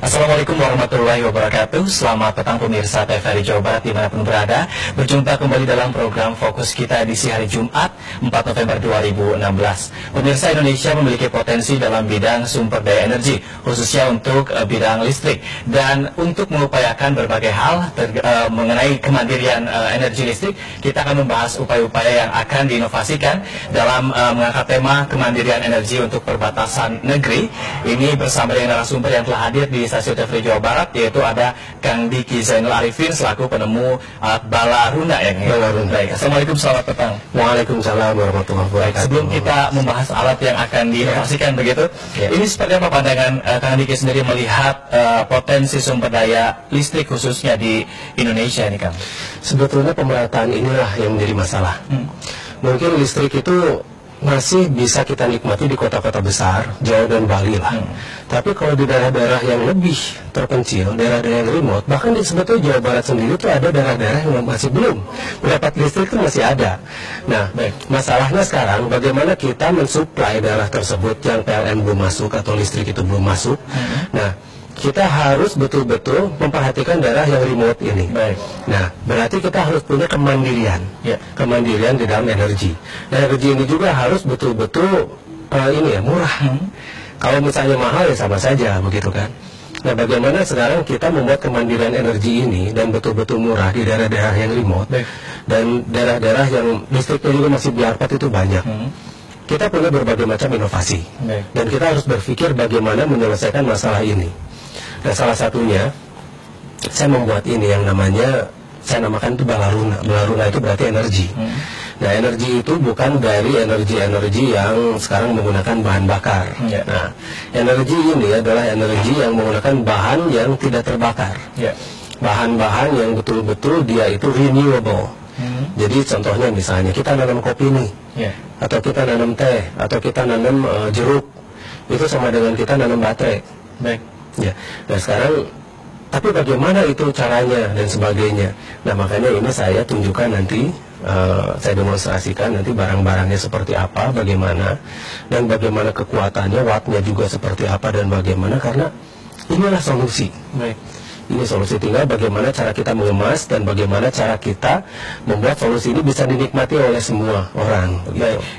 Assalamualaikum warahmatullahi wabarakatuh. Selamat petang pemirsa TVRI Jawa Barat dimanapun berada. Berjumpa kembali dalam program Fokus Kita edisi hari Jumat 4 November 2016. Pemirsa, Indonesia memiliki potensi dalam bidang sumber daya energi, khususnya untuk bidang listrik. Dan untuk mengupayakan berbagai hal mengenai kemandirian energi listrik, kita akan membahas upaya-upaya yang akan diinovasikan dalam mengangkat tema kemandirian energi untuk perbatasan negeri. Ini bersama dengan narasumber yang telah hadir di stasiun TVRI Jawa Barat, yaitu ada Kang Diki Zainul Arifin selaku penemu alat bala runa ya. Baik, Assalamualaikum, selamat petang. Waalaikumsalam warahmatullahi wabarakatuh. Sebelum kita membahas alat yang akan diinovasikan begitu, ini seperti apa pandangan Kang Diki sendiri melihat potensi sumber daya listrik khususnya di Indonesia ini, Kang? Sebetulnya pemerataan inilah yang menjadi masalah. Mungkin listrik itu masih bisa kita nikmati di kota-kota besar, Jawa dan Bali lah. Tapi kalau di daerah-daerah yang lebih terpencil, daerah-daerah yang remote, bahkan di sebetulnya Jawa Barat sendiri itu ada daerah-daerah yang masih belum mendapat listrik, itu masih ada. Nah, masalahnya sekarang bagaimana kita mensuplai daerah tersebut yang PLN belum masuk atau listrik itu belum masuk. Nah, kita harus betul-betul memperhatikan daerah yang remote ini. Nah, berarti kita harus punya kemandirian, kemandirian di dalam energi. Nah, energi ini juga harus betul-betul murah. Kalau misalnya mahal ya sama saja, begitu kan. Nah, bagaimana sekarang kita membuat kemandirian energi ini dan betul-betul murah di daerah-daerah yang remote dan daerah-daerah yang listriknya juga masih biarpet itu banyak. Kita punya berbagai macam inovasi dan kita harus berpikir bagaimana menyelesaikan masalah ini. Nah, salah satunya saya membuat ini yang namanya, saya namakan itu bala runa. Bala runa itu berarti energi. Nah, energi itu bukan dari energi-energi yang sekarang menggunakan bahan bakar. Nah, energi ini adalah energi yang menggunakan bahan yang tidak terbakar. Bahan-bahan yang betul-betul dia itu renewable. Jadi contohnya misalnya kita nanam kopi nih, atau kita nanam teh, atau kita nanam jeruk, itu sama dengan kita nanam baterai. Ya, nah sekarang, tapi bagaimana itu caranya dan sebagainya. Nah, makanya ini saya tunjukkan nanti, saya demonstrasikan nanti barang-barangnya seperti apa, bagaimana, dan bagaimana kekuatannya, wattnya juga seperti apa dan bagaimana, karena inilah solusi. Ini solusi, tinggal bagaimana cara kita mengemas dan bagaimana cara kita membuat solusi ini bisa dinikmati oleh semua orang.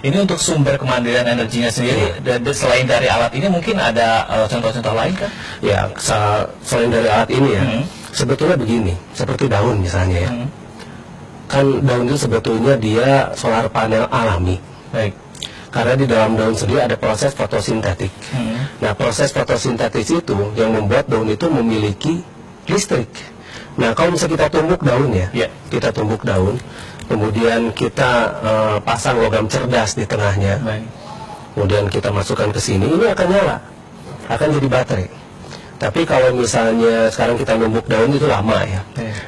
Ini untuk sumber kemandirian energinya sendiri, selain dari alat ini mungkin ada contoh-contoh lain kan? Ya, selain dari alat ini ya, sebetulnya begini, seperti daun misalnya ya. Kan daun itu sebetulnya dia solar panel alami. Karena di dalam daun sendiri ada proses fotosintetik. Nah, proses fotosintetis itu yang membuat daun itu memiliki listrik. Nah, kalau misalnya kita tumbuk daun ya, kita tumbuk daun, kemudian kita pasang logam cerdas di tengahnya, kemudian kita masukkan ke sini, ini akan nyala, akan jadi baterai. Tapi kalau misalnya sekarang kita numbuk daun itu lama ya.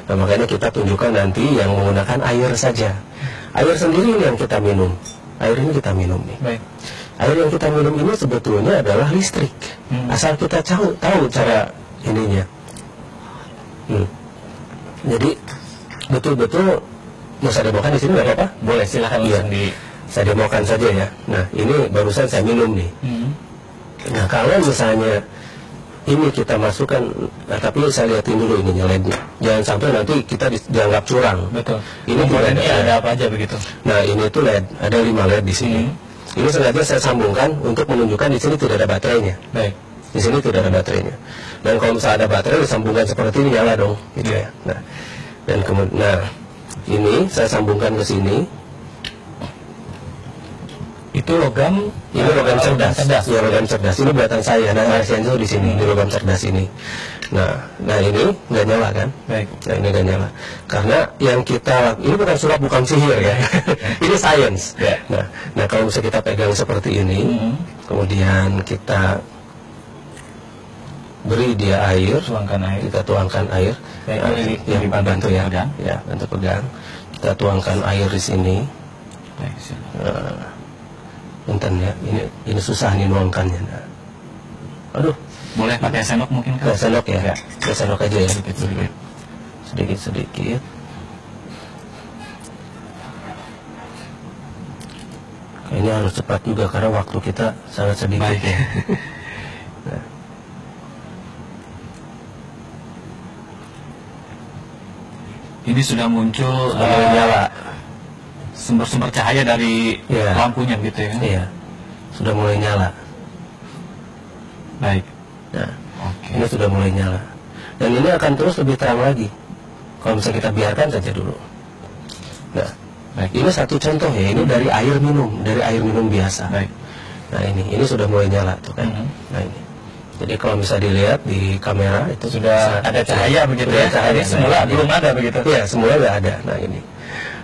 Nah, makanya kita tunjukkan nanti yang menggunakan air saja. Air sendiri ini yang kita minum. Air ini kita minum nih. Air yang kita minum ini sebetulnya adalah listrik. Asal kita tahu cara ininya. Jadi betul-betul mau saya demokan di sini nggak apa-apa? Boleh, silahkan saya demokan saja ya. Nah, ini barusan saya minum nih. Nah, kalau misalnya ini kita masukkan, nah, tapi saya lihatin dulu ininya LED-nya. Jangan sampai nanti kita dianggap curang. Ini ada apa aja begitu? Nah, ini tuh LED, ada 5 LED di sini. Ini sengaja saya sambungkan untuk menunjukkan di sini tidak ada baterainya. Di sini tidak ada baterainya. Dan kalau misalnya ada baterai disambungkan seperti ini, nyala dong, gitu ya. Nah, dan kemudian, nah, ini saya sambungkan ke sini. Itu logam, ini logam cerdas. Ya, logam cerdas. Ini buatan saya. Nah, Senso di sini, di logam cerdas ini. Nah ini nggak nyala kan? Nah, ini nggak nyala. Karena yang kita, ini bukan sulap, bukan sihir ya. Ini science. Nah, kalau misalnya kita pegang seperti ini, kemudian kita beri dia air, kita tuangkan air. Yang bantu ya, bantu pegang. Kita tuangkan air di sini. Bentar ya, ini susah nih nuangkannya. Aduh, boleh pakai sendok mungkin kan? Sendok ya, sendok aja ya. Sedikit. Ini harus cepat juga karena waktu kita sangat sedikit ya. Ini sudah muncul nyala sumber-sumber cahaya dari lampunya gitu ya? Iya, sudah mulai nyala. Baik. Nah, ini sudah mulai nyala. Dan ini akan terus lebih terang lagi kalau misalnya kita biarkan saja dulu. Nah, baik. Ini satu contoh ya, ini dari air minum biasa. Baik. Nah ini sudah mulai nyala tuh kan. Nah ini. Jadi kalau bisa dilihat di kamera itu sudah ada cahaya begitu ya. Cahaya semula belum ada begitu. Iya, semula nggak ada. Nah ini.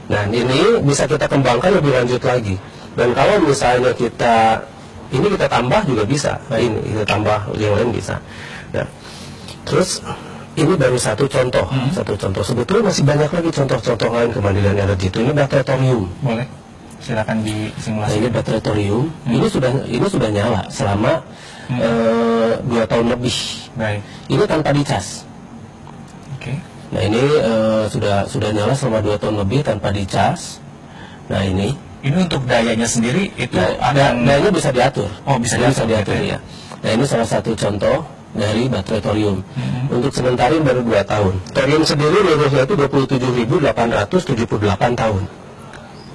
Nah ini bisa kita kembangkan lebih lanjut lagi. Dan kalau misalnya kita tambah juga bisa. Ini kita tambah yang lain bisa. Nah, terus ini baru satu contoh. Satu contoh. Sebetulnya masih banyak lagi contoh-contoh lain kemandirian energi itu. Ini baterai thorium. Boleh. Silakan disimulasi. Nah, ini baterai thorium. Ini sudah nyala selama 2 tahun lebih. Baik. Ini tanpa dicas. Oke. Nah ini sudah nyala selama 2 tahun lebih tanpa dicas. Nah ini untuk dayanya sendiri itu dayanya bisa diatur. Oh, bisa diatur ya. Nah ini salah satu contoh dari baterai thorium. Untuk sementara baru 2 tahun. Thorium sendiri umurnya itu 27.878 tahun.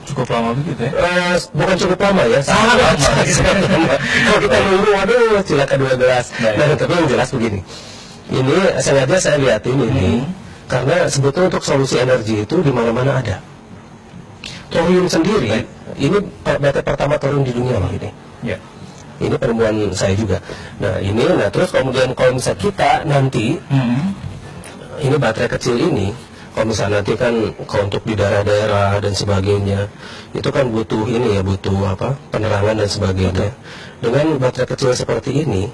Cukup lama begitu ya? Bukan cukup lama ya, sangat lama. Kalau kita nunggu, waduh, cilaka 12. Nah, tapi yang jelas begini. Ini sengaja saya lihatin ini, karena sebetulnya untuk solusi energi itu di mana-mana ada. Thorium sendiri, ini baterai pertama thorium di dunia loh ini. Ya. Ini penemuan saya juga. Nah terus kemudian kalau misalnya kita nanti, ini baterai kecil ini, kalau misalnya nanti kan untuk di daerah-daerah dan sebagainya itu kan butuh penerangan dan sebagainya. Dengan baterai kecil seperti ini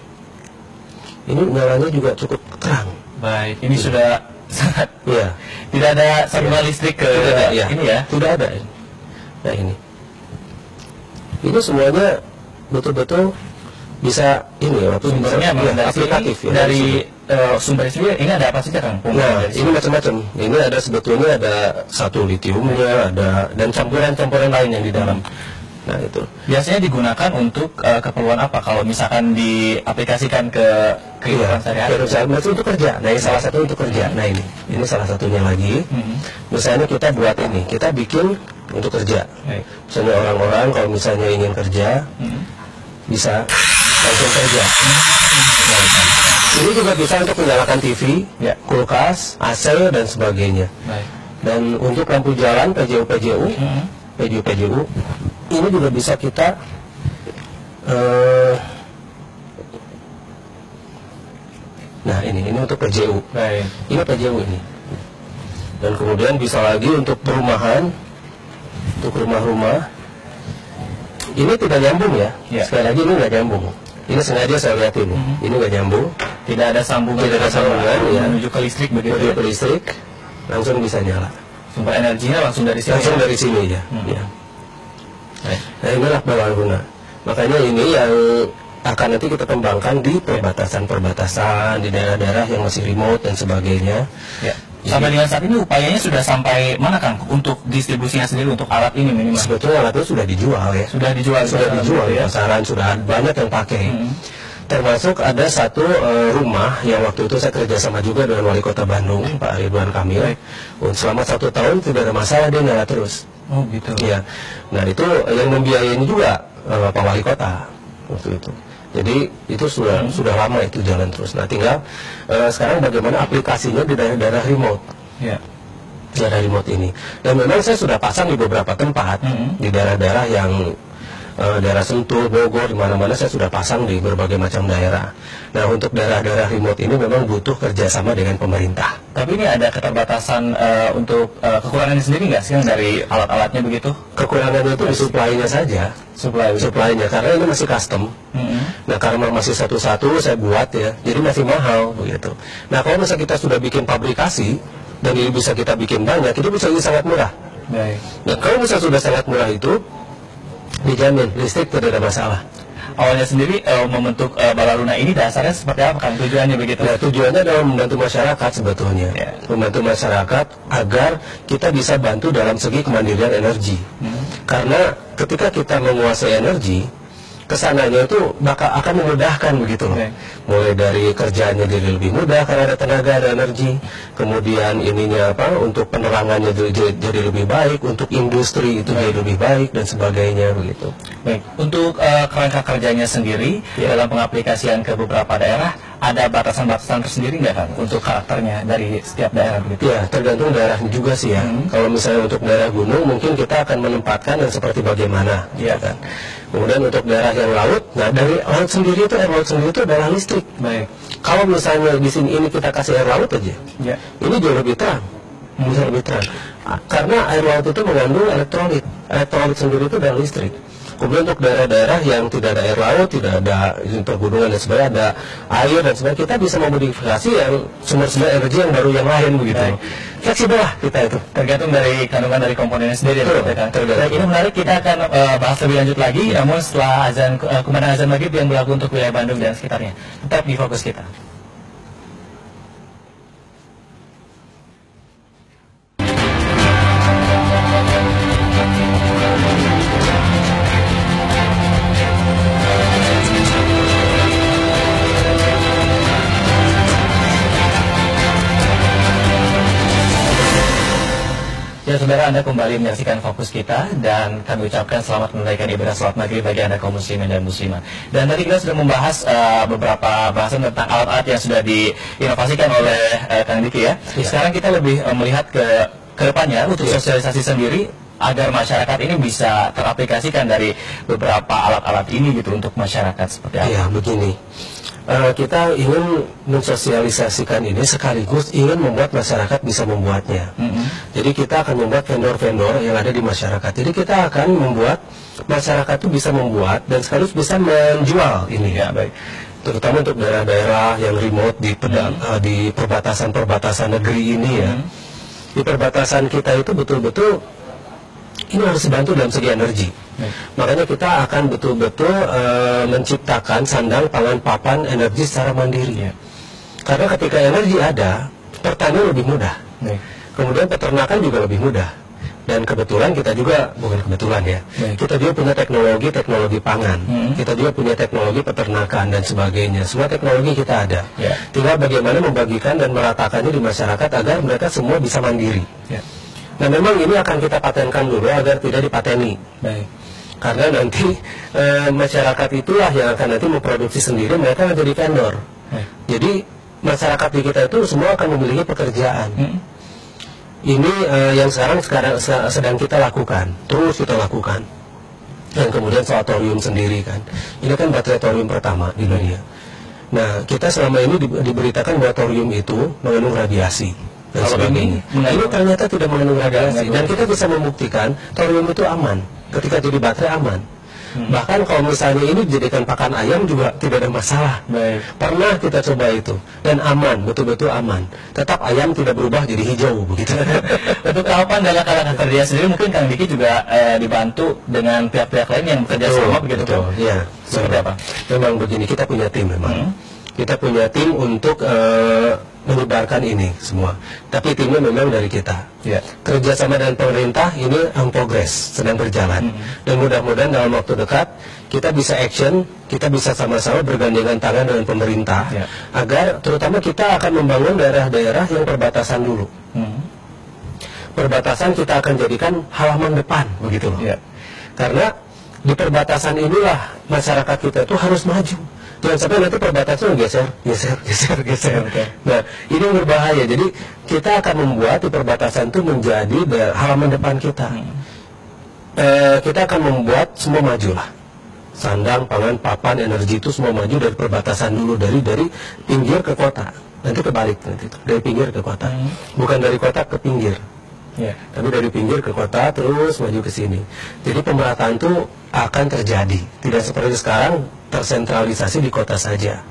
nyalanya juga cukup terang. Baik, ini sudah sangat tidak ada sambungan listrik ke ini ya? Tidak ada. Nah ini semuanya betul-betul bisa sumbernya aplikatif dari sumber sendiri. Ini ada apa saja Kang? Nah ini macam-macam. Ini ada sebetulnya ada satu litiumnya, dan campuran-campuran lain yang di dalam. Nah itu biasanya digunakan untuk keperluan apa kalau misalkan diaplikasikan ke kehidupan sehari-hari? Untuk kerja. Nah ini salah satu untuk kerja. Nah ini salah satunya lagi. Misalnya kita buat ini, kita bikin untuk kerja. Misalnya orang-orang kalau misalnya ingin kerja bisa langsung kerja. Ini juga bisa untuk menyalakan TV, kulkas, AC dan sebagainya. Dan untuk lampu jalan PJU, ini juga bisa kita nah ini untuk PJU. Ini PJU ini. Dan kemudian bisa lagi untuk perumahan, untuk rumah-rumah. Ini tidak nyambung ya. Sekali lagi ini nggak nyambung. Ini sengaja saya lihat ini. Ini nggak nyambung. Tidak ada sambungan. Menuju ke listrik begitu. Menuju ke listrik, langsung bisa nyala. Sumber energinya langsung dari sini. Langsung dari sini ya. Nah inilah berguna. Makanya ini yang akan nanti kita kembangkan di perbatasan-perbatasan, di daerah-daerah yang masih remote dan sebagainya. Sampai dengan saat ini upayanya sudah sampai mana Kang untuk distribusinya sendiri untuk alat ini minimal? Sebetulnya alat itu sudah dijual ya. Sudah dijual di pasaran, sudah banyak yang pakai. Termasuk ada satu rumah yang waktu itu saya kerjasama juga dengan Wali Kota Bandung, Pak Ridwan Kamil. Selama 1 tahun tidak ada masalah, dia nyala terus. Oh gitu. Iya. Nah itu yang membiayai juga Pak Wali Kota waktu itu. Jadi itu sudah lama itu jalan terus. Nah tinggal sekarang bagaimana aplikasinya di daerah-daerah remote. Daerah remote ini. Dan memang saya sudah pasang di beberapa tempat di daerah-daerah yang daerah Sentul, Bogor, di mana-mana saya sudah pasang di berbagai macam daerah. Nah untuk daerah-daerah remote ini memang butuh kerjasama dengan pemerintah. Tapi ini ada keterbatasan untuk kekurangannya sendiri nggak sih dari alat-alatnya begitu? Kekurangannya itu di supply-nya saja. Supply-nya karena ini masih custom. Nah karena masih satu-satu saya buat ya, jadi masih mahal begitu. Nah kalau misalnya kita sudah bikin pabrikasi dan ini bisa kita bikin banyak, itu bisa jadi sangat murah. Nah kalau misalnya sudah sangat murah itu dijamin listrik tidak ada masalah. Awalnya sendiri membentuk Balaruna ini dasarnya seperti apa kan tujuannya begitu? Nah, tujuannya adalah membantu masyarakat sebetulnya, membantu masyarakat agar kita bisa bantu dalam segi kemandirian energi. Karena ketika kita menguasai energi, kesananya itu akan memudahkan begitu loh. Mulai dari kerjanya jadi lebih mudah karena ada tenaga, ada energi. Kemudian ininya untuk penerangannya jadi lebih baik, untuk industri itu jadi lebih baik dan sebagainya begitu. Baik, untuk kerangka kerjanya sendiri dalam pengaplikasian ke beberapa daerah, ada batasan-batasan tersendiri nggak kan untuk karakternya dari setiap daerah begitu? Ya, tergantung daerah juga sih ya. Kalau misalnya untuk daerah gunung mungkin kita akan menempatkan dan seperti bagaimana, ya kan. Kemudian untuk daerah yang laut, nah dari laut sendiri itu, air laut sendiri itu adalah listrik. Baik. Kalau misalnya di sini ini kita kasih air laut aja, ini jauh lebih terang, bisa lebih terang. Karena air laut itu mengandung elektrolit. Elektrolit sendiri itu adalah listrik. Kemudian untuk daerah-daerah yang tidak ada air laut, tidak ada pergunungan dan sebagainya, ada air dan sebagainya, kita bisa memodifikasi yang sumber-sumber energi yang baru yang lain begitu. Fleksibel lah kita itu. Tergantung dari kandungan dari komponennya sendiri. Tergantung. Ini menarik, kita akan bahas lebih lanjut lagi, namun setelah kumandang azan maghrib yang berlaku untuk wilayah Bandung dan sekitarnya. Tetap di Fokus Kita. Ya saudara, Anda kembali menyaksikan Fokus Kita dan kami ucapkan selamat menunaikan ibadah sholat maghrib bagi Anda kaum muslimin dan muslimah. Dan tadi kita sudah membahas beberapa bahasan tentang alat-alat yang sudah diinovasikan oleh Kang Diki ya. Sekarang kita lebih melihat ke depannya untuk sosialisasi sendiri agar masyarakat ini bisa teraplikasikan dari beberapa alat-alat ini gitu untuk masyarakat seperti apa. Ya, begini. Kita ingin mensosialisasikan ini sekaligus ingin membuat masyarakat bisa membuatnya. Jadi kita akan membuat vendor-vendor yang ada di masyarakat. Jadi kita akan membuat masyarakat itu bisa membuat dan sekaligus bisa menjual ini. Ya, baik. Terutama untuk daerah-daerah yang remote di perbatasan-perbatasan negeri ini ya. Di perbatasan kita itu betul-betul ini harus dibantu dalam segi energi. Makanya kita akan betul-betul menciptakan sandang, pangan, papan, energi secara mandiri. Karena ketika energi ada, pertanian lebih mudah. Kemudian peternakan juga lebih mudah. Dan kebetulan kita juga, bukan kebetulan ya, kita juga punya teknologi pangan. Kita juga punya teknologi peternakan dan sebagainya. Semua teknologi kita ada. Tinggal bagaimana membagikan dan meratakannya di masyarakat agar mereka semua bisa mandiri. Nah memang ini akan kita patenkan dulu agar tidak dipateni. Karena nanti masyarakat itulah yang akan nanti memproduksi sendiri, mereka akan jadi vendor. Jadi masyarakat di kita itu semua akan memiliki pekerjaan. Ini yang sekarang sedang kita lakukan, terus kita lakukan. Dan kemudian soal thorium sendiri kan, ini kan baterai thorium pertama di dunia. Nah kita selama ini diberitakan bahwa thorium itu mengandung radiasi dan sebagainya. Ini ternyata tidak mengandung radiasi dan kita bisa membuktikan thorium itu aman. Ketika jadi baterai aman. Bahkan kalau misalnya ini dijadikan pakan ayam juga tidak ada masalah. Pernah kita coba itu dan aman, betul-betul aman. Tetap ayam tidak berubah jadi hijau begitu. Untuk tahapan dalam kalangan kerja sendiri mungkin Kang Diki juga dibantu dengan pihak-pihak lain yang bekerja sama begitu. Iya. Seperti apa? Memang begini, kita punya tim memang. Kita punya tim untuk menyebarkan ini semua. Tapi timnya memang dari kita. Kerjasama dengan pemerintah ini on progress, sedang berjalan. Dan mudah-mudahan dalam waktu dekat kita bisa action, kita bisa sama-sama bergandengan tangan dengan pemerintah, agar terutama kita akan membangun daerah-daerah yang perbatasan dulu. Perbatasan kita akan jadikan halaman depan, begitu loh. Karena di perbatasan inilah masyarakat kita itu harus maju. Jangan sampai nanti perbatasan geser. Nah, ini yang berbahaya. Jadi kita akan membuat di perbatasan itu menjadi halaman depan kita. Kita akan membuat semua majulah. Sandang, pangan, papan, energi itu semua maju dari perbatasan dulu, dari pinggir ke kota. Nanti kebalik nanti dari pinggir ke kota. Bukan dari kota ke pinggir. Tapi dari pinggir ke kota terus maju ke sini. Jadi pemerataan itu akan terjadi. Tidak seperti sekarang tersentralisasi di kota saja.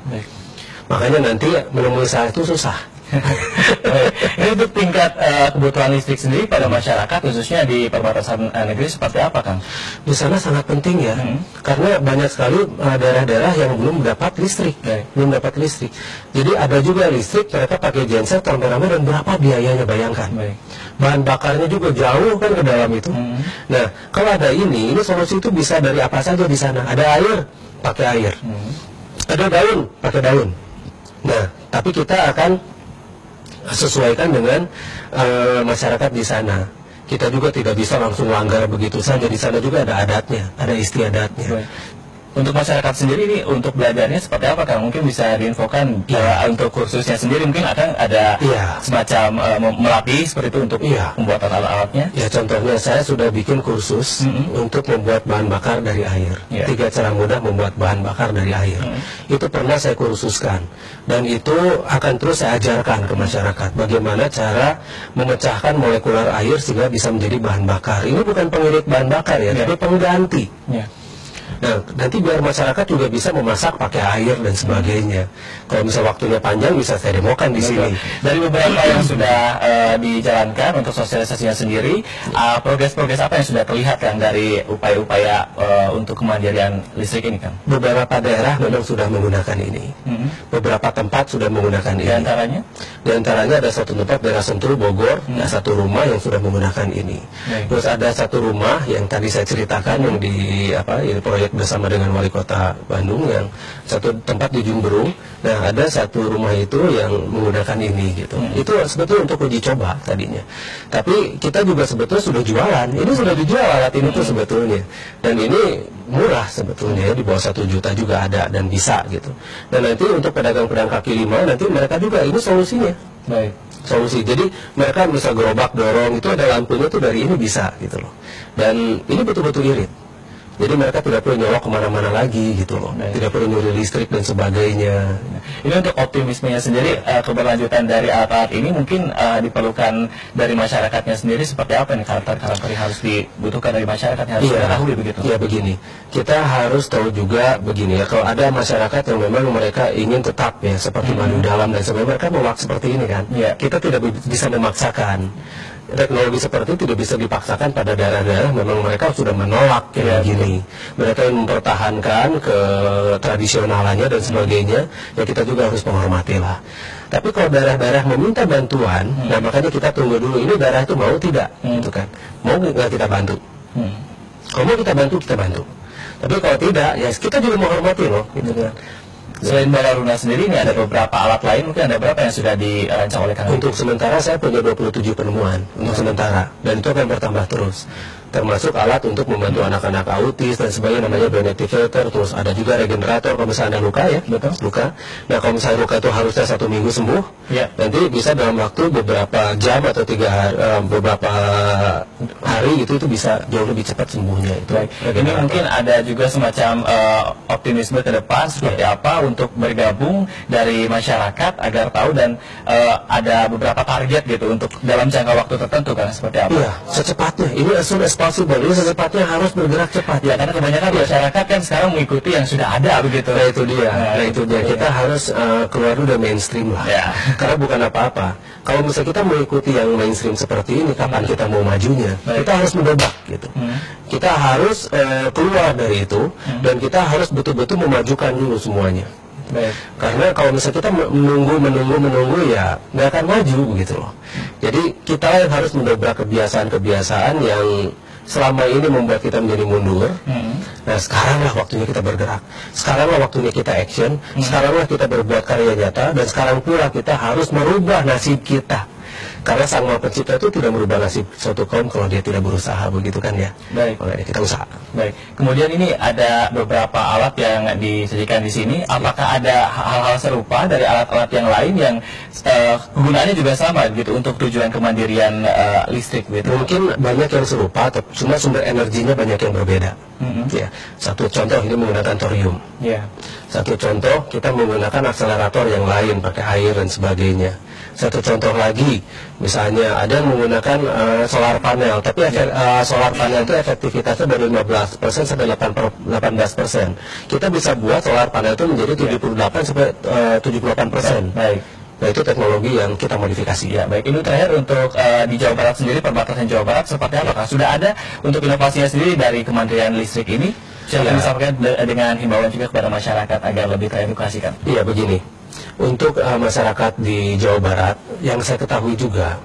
Makanya nanti menemui saya itu susah. Ini untuk tingkat kebutuhan listrik sendiri pada masyarakat, khususnya di perbatasan negeri, seperti apa, Kang? Di sana sangat penting ya, karena banyak sekali daerah-daerah yang belum dapat listrik, Jadi ada juga listrik mereka pakai genset rame-rame, dan berapa biayanya, bayangkan. Bahan bakarnya juga jauh kan ke dalam itu. Nah, kalau ada ini solusi itu bisa dari apa saja di sana. Ada air, pakai air. Ada daun, pakai daun. Nah, tapi kita akan sesuaikan dengan masyarakat di sana. Kita juga tidak bisa langsung langgar begitu saja. Di sana juga ada adatnya, ada istiadatnya. Untuk masyarakat sendiri ini untuk belajarnya seperti apa, Kang? Mungkin bisa diinfokan untuk kursusnya sendiri, mungkin akan ada semacam melatih seperti itu untuk pembuatan alat-alatnya. Ya, contohnya saya sudah bikin kursus untuk membuat bahan bakar dari air. 3 cara mudah membuat bahan bakar dari air. Itu pernah saya kursuskan, dan itu akan terus saya ajarkan ke masyarakat bagaimana cara memecahkan molekular air sehingga bisa menjadi bahan bakar. Ini bukan pengirit bahan bakar ya, tapi pengganti. Nah, nanti biar masyarakat juga bisa memasak pakai air dan sebagainya. Kalau misal waktunya panjang, bisa saya demokan di sini. Dari beberapa yang sudah dijalankan untuk sosialisasinya sendiri, progres-progres apa yang sudah terlihat, Kang, dari upaya-upaya untuk kemandirian listrik ini, Kang? Beberapa daerah memang sudah menggunakan ini. Beberapa tempat sudah menggunakan ini. Di antaranya ada satu tempat daerah Sentul, Bogor, ada satu rumah yang sudah menggunakan ini. Terus ada satu rumah yang tadi saya ceritakan yang di proyek bersama dengan Wali Kota Bandung, yang satu tempat di Jumberung. Nah, ada satu rumah itu yang menggunakan ini gitu. Itu sebetulnya untuk uji coba tadinya. Tapi kita juga sebetulnya sudah jualan. Ini sudah dijual alat ini tuh sebetulnya. Dan ini murah sebetulnya, di bawah 1 juta juga ada dan bisa gitu. Dan nanti untuk pedagang-pedagang kaki lima, nanti mereka juga ini solusinya. Solusi. Jadi mereka bisa gerobak dorong, itu ada lampunya tuh dari ini bisa gitu loh. Dan ini betul-betul irit. Jadi mereka tidak perlu nyolok kemana-mana lagi gitu loh, tidak perlu nyuri listrik dan sebagainya. Ini untuk optimismenya sendiri, keberlanjutan dari alat-alat ini mungkin diperlukan dari masyarakatnya sendiri. Seperti apa nih karakter-karakter yang harus dibutuhkan dari masyarakat yang harus diketahui begitu? Iya, begini, kita harus tahu juga begini ya, kalau ada masyarakat yang memang mereka ingin tetap ya seperti madu dalam dan sebagainya, mereka mau seperti ini kan, kita tidak bisa memaksakan. Teknologi seperti itu tidak bisa dipaksakan pada daerah-daerah memang mereka sudah menolak kayak gini. Mereka yang mempertahankan ke tradisionalannya dan sebagainya, ya kita juga harus menghormati lah. Tapi kalau daerah-daerah meminta bantuan, nah makanya kita tunggu dulu, ini daerah itu mau tidak, gitu kan? Mau nggak kita bantu? Kalau mau kita bantu, kita bantu. Tapi kalau tidak, ya kita juga menghormati loh, gitu kan? Selain Balaruna sendiri, ini ada beberapa alat lain, mungkin ada berapa yang sudah dirancang oleh Kang? Untuk sementara saya punya 27 penemuan untuk sementara, dan itu akan bertambah terus. Termasuk alat untuk membantu anak-anak autis dan sebagainya, namanya Bionetic Filter. Terus ada juga regenerator kalau misalnya ada luka ya, luka. Nah, kalau misalnya luka itu harusnya 1 minggu sembuh, nanti bisa dalam waktu beberapa jam atau beberapa hari itu bisa jauh lebih cepat sembuhnya. Itu ini mungkin ada juga semacam optimisme ke depan seperti apa untuk bergabung dari masyarakat agar tahu dan ada beberapa target gitu untuk dalam jangka waktu tertentu, kan, seperti apa? Iya, secepatnya. Ini as soon as possible. Ini secepatnya harus bergerak cepat. Ya, karena kebanyakan masyarakat kan sekarang mengikuti yang sudah ada begitu. Nah, itu dia. Itu dia. Kita harus keluar dulu dari mainstream lah. Karena bukan apa-apa. Kalau misalnya kita mengikuti yang mainstream seperti ini, kapan kita mau majunya? Kita harus mendobrak gitu. Kita harus keluar dari itu, dan kita harus betul-betul memajukan dulu semuanya. Karena kalau misalnya kita menunggu ya nggak akan maju begitu loh. Jadi kita yang harus mendobrak kebiasaan-kebiasaan yang selama ini membuat kita menjadi mundur. Nah, sekaranglah waktunya kita bergerak. Sekaranglah waktunya kita action. Sekaranglah kita berbuat karya nyata. Dan sekarang pula kita harus merubah nasib kita. Karena Sang Maha Pencipta itu tidak merubah nasib suatu kaum kalau dia tidak berusaha, begitu kan ya. Makanya kita usaha. Kemudian ini ada beberapa alat yang disajikan di sini. Apakah ada hal-hal serupa dari alat-alat yang lain yang kegunaannya juga sama gitu untuk tujuan kemandirian listrik gitu? Mungkin banyak yang serupa, cuma sumber energinya banyak yang berbeda. Ya, satu contoh ini menggunakan thorium. Satu contoh kita menggunakan akselerator yang lain pakai air dan sebagainya. Satu contoh lagi, misalnya ada yang menggunakan solar panel, tapi solar panel itu efektivitasnya dari 15% sampai 18%. Kita bisa buat solar panel itu menjadi 78 sampai 78%. Nah, itu teknologi yang kita modifikasi. Ya, baik. Ini terakhir untuk di Jawa Barat sendiri, perbatasan Jawa Barat seperti apa, Kak? Sudah ada untuk inovasinya sendiri dari Kementerian Listrik ini? Silakan disampaikan dengan himbauan juga kepada masyarakat agar lebih teredukasi, kan? Iya, begini. Untuk masyarakat di Jawa Barat, yang saya ketahui juga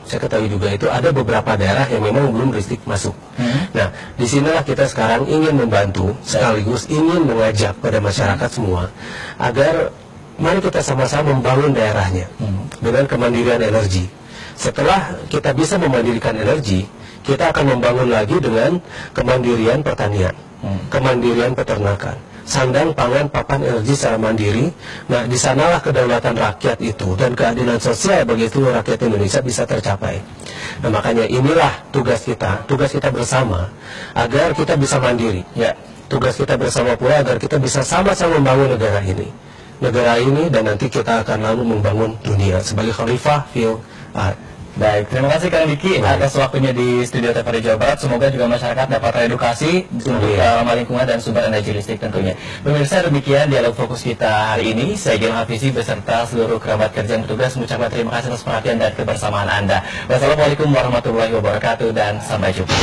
itu ada beberapa daerah yang memang belum listrik masuk. Nah, disinilah kita sekarang ingin membantu, sekaligus ingin mengajak pada masyarakat semua agar mari kita sama-sama membangun daerahnya dengan kemandirian energi. Setelah kita bisa memandirikan energi, kita akan membangun lagi dengan kemandirian pertanian, kemandirian peternakan, sandang pangan papan energi secara mandiri. Nah, di sanalah kedaulatan rakyat itu dan keadilan sosial bagi seluruh rakyat Indonesia bisa tercapai. Nah, makanya inilah tugas kita bersama agar kita bisa mandiri. Ya, tugas kita bersama pula agar kita bisa sama-sama membangun negara ini dan nanti kita akan lalu membangun dunia sebagai khalifah fil ard. Baik, terima kasih Kang Diki atas waktunya di studio TVRI Jawa Barat. Semoga juga masyarakat dapat teredukasi untuk ramah lingkungan dan sumber energi listrik tentunya. Pemirsa, demikian dialog fokus kita hari ini. Saya Gil Hafizi beserta seluruh kerabat kerja yang bertugas mengucapkan terima kasih atas perhatian dan kebersamaan Anda. Wassalamualaikum warahmatullahi wabarakatuh dan sampai jumpa.